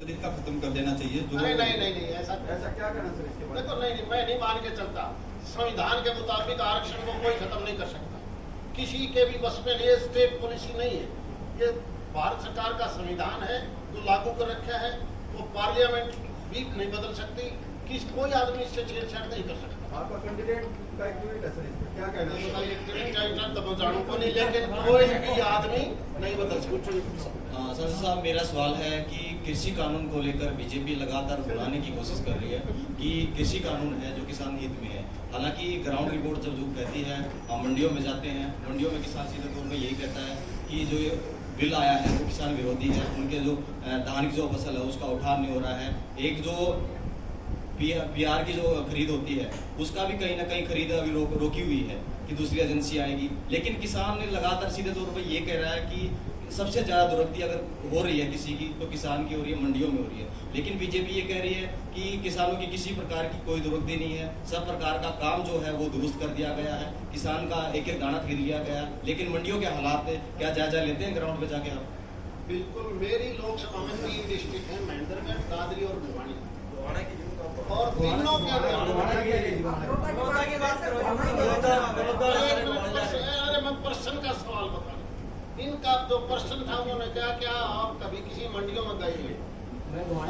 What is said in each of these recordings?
तरीका खत्म कर देना चाहिए। जो नहीं ऐसा क्या करना सर इसके बाद? देखो नहीं मैं नहीं मान के चलता। संविधान के मुताबिक आरक्षण को कोई खत्म नहीं कर सकता, किसी के भी बस में ये स्टेट पॉलिसी नहीं है। ये भारत सरकार का संविधान है जो लागू कर रखा है, वो पार्लियामेंट भी नहीं बदल सकती, कोई आदमी इससे छेड़छाड़ नहीं कर सकता। आपका कैंडिडेट का एक यूनिट है सर, इस पर क्या कहना है? जानू को नहीं, लेकिन कोई भी आदमी नहीं बदल सकता। संसद साहब, मेरा सवाल है कि कृषि कानून को लेकर बीजेपी लगातार बुलाने की कोशिश कर रही है कि कृषि कानून है जो किसान हित में है। हालांकि ग्राउंड रिपोर्ट जब जो कहती है, हम मंडियों में जाते हैं, मंडियों में किसान सीधे तौर पर यही कहता है कि जो ये बिल आया है वो किसान विरोधी है। उनके जो धान की जो फसल है उसका उठान नहीं हो रहा है। एक जो पीआर की जो खरीद होती है उसका भी कहीं ना कहीं खरीद अभी रोकी हुई है कि दूसरी एजेंसी आएगी। लेकिन किसान ने लगातार सीधे तौर पर ये कह रहा है कि सबसे ज़्यादा दुर्गति अगर हो रही है किसी की तो किसान की हो रही है, मंडियों में हो रही है। लेकिन बीजेपी ये कह रही है कि किसानों की किसी प्रकार की कोई दुर्गति नहीं है, सब प्रकार का काम जो है वो दुरुस्त कर दिया गया है, किसान का एक एक दाना खरीद लिया गया है। लेकिन मंडियों के हालात क्या जायजा लेते हैं ग्राउंड पे जाके आप? बिल्कुल, मेरी लोकसभा में 3 डिस्ट्रिक्ट है, महेंद्रगढ़, दादरी और भिवानी, और तीनों के अरे मैं पर्सन का सवाल बता रहा हूं। इनका जो पर्सन था उन्होंने कहा क्या आप कभी किसी मंडियों में गए हैं?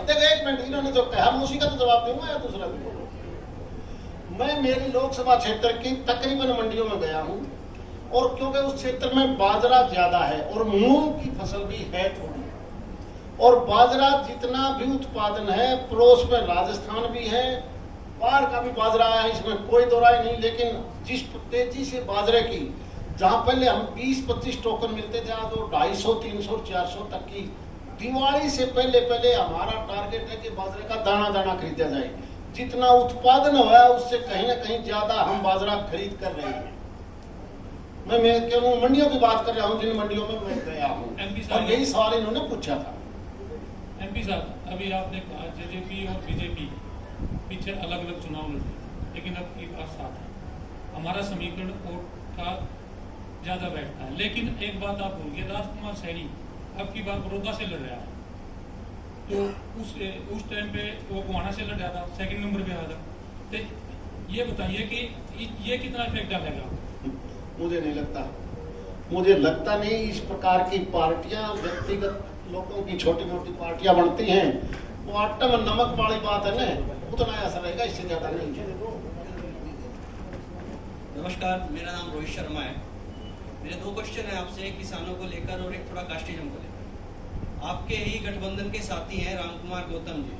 देखो एक मिनट, इन्होंने जो कहा मैं उसी का तो जवाब दूंगा या दूसरा दूंगा। मैं मेरी लोकसभा क्षेत्र की तकरीबन मंडियों में गया हूँ, और क्योंकि उस क्षेत्र में बाजरा ज्यादा है और मूंग की फसल भी है थोड़ी, और बाजरा जितना भी उत्पादन है, पड़ोस में राजस्थान भी है, बाहर का भी बाजरा है, इसमें कोई दो राय नहीं। लेकिन जिस तेजी से बाजरे की, जहां पहले हम 20-25 टोकन मिलते थे, आज वो 250, 300, 400 तक की। दिवाली से पहले हमारा टारगेट है कि बाजरे का दाना दाना खरीदा जाए। जितना उत्पादन हुआ है उससे कहीं ना कहीं ज्यादा हम बाजरा खरीद कर रहे हैं। मैं क्यों मंडियों की बात कर रहा हूँ, जिन मंडियों में मैं गया हूँ, और यही सवाल इन्होंने पूछा था। एमपी साहब, अभी आपने कहा जेजेपी और बीजेपी पीछे अलग अलग चुनाव लड़े, लेकिन अब की बात साथ है। हमारा समीकरण वोट का ज्यादा बैठता है। लेकिन एक बात आप भूल गए, राजकुमार सैनी अब की बार बड़ौदा से लड़ रहा है, तो उस टाइम पे वो गोहाना से लड़ रहा था, सेकंड नंबर पे आया था। तो ये बताइए कि ये कितना इफेक्ट डालेगा? मुझे नहीं लगता, मुझे लगता नहीं। इस प्रकार की पार्टियां व्यक्तिगत लोगों की छोटी मोटी पार्टियां बनती हैं, वो आटा में नमक वाली बात है ना, उतना असर रहेगा, इससे ज्यादा नहीं है। नमस्कार, मेरा नाम रोहित शर्मा है। मेरे 2 क्वेश्चन है आपसे, किसानों को लेकर और एक थोड़ा कास्टिज्म को लेकर। आपके ही गठबंधन के साथी हैं रामकुमार गौतम जी,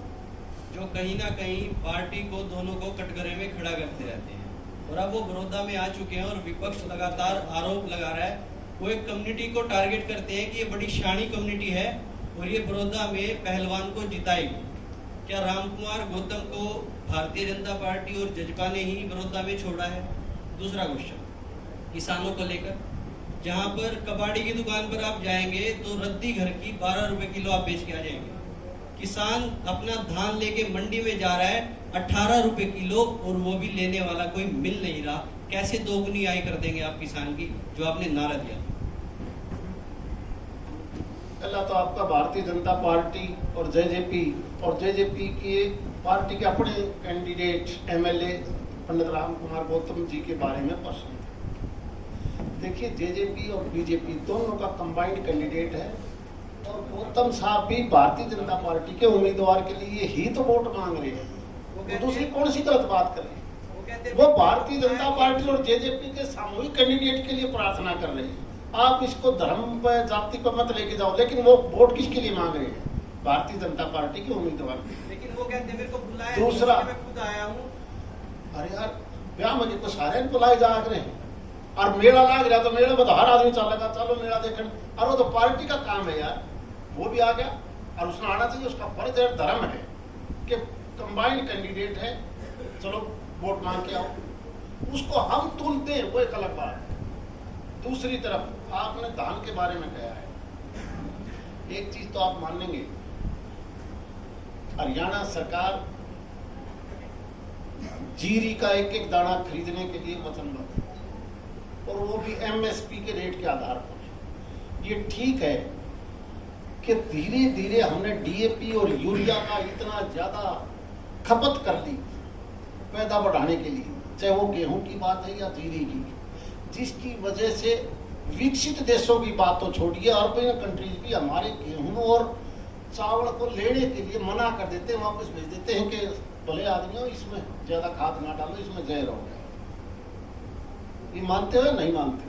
जो कहीं ना कहीं पार्टी को दोनों को कटघरे में खड़ा करते रहते हैं, और अब वो बड़ौदा में आ चुके हैं और विपक्ष लगातार आरोप लगा रहा है, वो एक कम्युनिटी को टारगेट करते हैं कि ये बड़ी शानी कम्युनिटी है और ये बड़ौदा में पहलवान को जिताएगी। क्या रामकुमार गौतम को भारतीय जनता पार्टी और जजपा ने ही बड़ौदा में छोड़ा है? दूसरा क्वेश्चन किसानों को लेकर, जहां पर कबाड़ी की दुकान पर आप जाएंगे तो रद्दी घर की 12 रुपए किलो आप बेच के आ जाएंगे। किसान अपना धान लेके मंडी में जा रहा है 18 रुपए किलो, और वो भी लेने वाला कोई मिल नहीं रहा। कैसे दोगुनी आय कर देंगे आप किसान की, जो आपने नारा दिया? पहला तो आपका भारतीय जनता पार्टी और जेजेपी की पार्टी के अपने कैंडिडेट एमएलए पंडित रामकुमार गौतम जी के बारे में प्रश्न। देखिए, जेजेपी और बीजेपी दोनों का कंबाइंड कैंडिडेट है, और गौतम साहब भी भारतीय जनता पार्टी के उम्मीदवार के लिए ही तो वोट मांग रहे हैं, तो दूसरी कौन सी गलत बात कर रहे हैं? वो भारतीय जनता पार्टी और जेजेपी के सामूहिक कैंडिडेट के लिए प्रार्थना कर रहे हैं। आप इसको धर्म पर, जाति पर मत लेके जाओ, लेकिन वो वोट किसके लिए मांग रहे हैं? भारतीय जनता पार्टी के उम्मीदवार। लेकिन वो कहते हैं मेरे को बुलाया, दूसरा, मैं खुद आया हूँ। अरे यार, ब्याह में तो सारे बुलाए जा रहे हैं, और मेला लाग रहा तो मेले में तो हर आदमी चल लगा, चलो मेला देखने, और वो तो पार्टी का काम है यार। वो भी आ गया और उसने आना चाहिए, उसका फर्ज है, धर्म है कि कंबाइंड कैंडिडेट है, चलो वोट मांग के आओ, उसको हम तुलते हैं, वो एक अलग बात है। दूसरी तरफ आपने धान के बारे में कहा है, एक चीज तो आप मान लेंगे, हरियाणा सरकार जीरी का एक एक दाना खरीदने के लिए वचनबद्ध है, और वो भी एमएसपी के रेट के आधार पर। ये ठीक है कि धीरे धीरे हमने डीएपी और यूरिया का इतना ज्यादा खपत कर दी पैदा बढ़ाने के लिए, चाहे वो गेहूं की बात है या जीरी की, जिसकी वजह से विकसित देशों की बात तो छोड़िए, अरबियन कंट्रीज भी हमारे गेहूं और चावल को लेने के लिए मना कर देते हैं, वापस भेज देते हैं कि भले आदमियों इसमें ज्यादा खाद ना डालो, इसमें जहर हो गया। ये मानते हो नहीं मानते?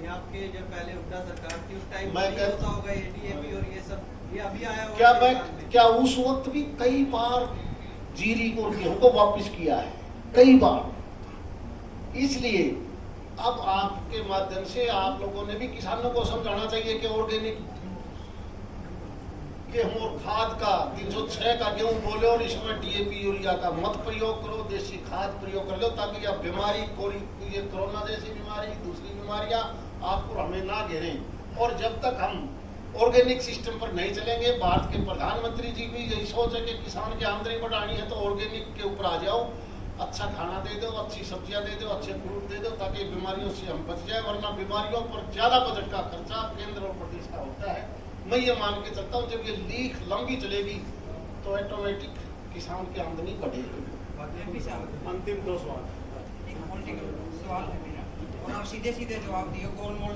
ये आपके जब पहले हुड्डा सरकार थी उस टाइम मैं नहीं होता होगा ये डीएपी और ये सब, ये अभी आया होगा क्या इस मैं साल में। क्या उस वक्त भी कई बार जीरी और गेहूं को वापस किया है, कई बार। इसलिए अब आपके माध्यम से आप लोगों ने भी किसानों को समझाना चाहिए कि ऑर्गेनिक गेहूं और खाद का 306 का गेहूं बोले और इसमें डीएपी यूरिया का मत प्रयोग करो, देसी खाद प्रयोग कर लो, ताकि आप बीमारी ये कोरोना जैसी बीमारी, दूसरी बीमारियां आपको हमें ना घेरें। और जब तक हम ऑर्गेनिक सिस्टम पर नहीं चलेंगे, भारत के प्रधानमंत्री जी भी यही सोच है कि किसान की आमदनी बढ़ानी है तो ऑर्गेनिक के ऊपर आ जाओ, अच्छा खाना दे दो, अच्छी सब्जियां दे दो, अच्छे फ्रूट दे दो, ताकि बीमारियों से हम बच जाए। वरना बीमारियों पर ज्यादा बजट का खर्चा केंद्र और प्रदेश का होता है। मैं ये मान के चलता हूँ जब ये लीक लंबी चलेगी तो ऑटोमेटिक किसान की आमदनी बढ़ेगी। एमपी साहब अंतिम 2 सवाल। एक पॉलिटिकल सवाल है मेरा, और आप सीधे सीधे जवाब दिए, गोल मोल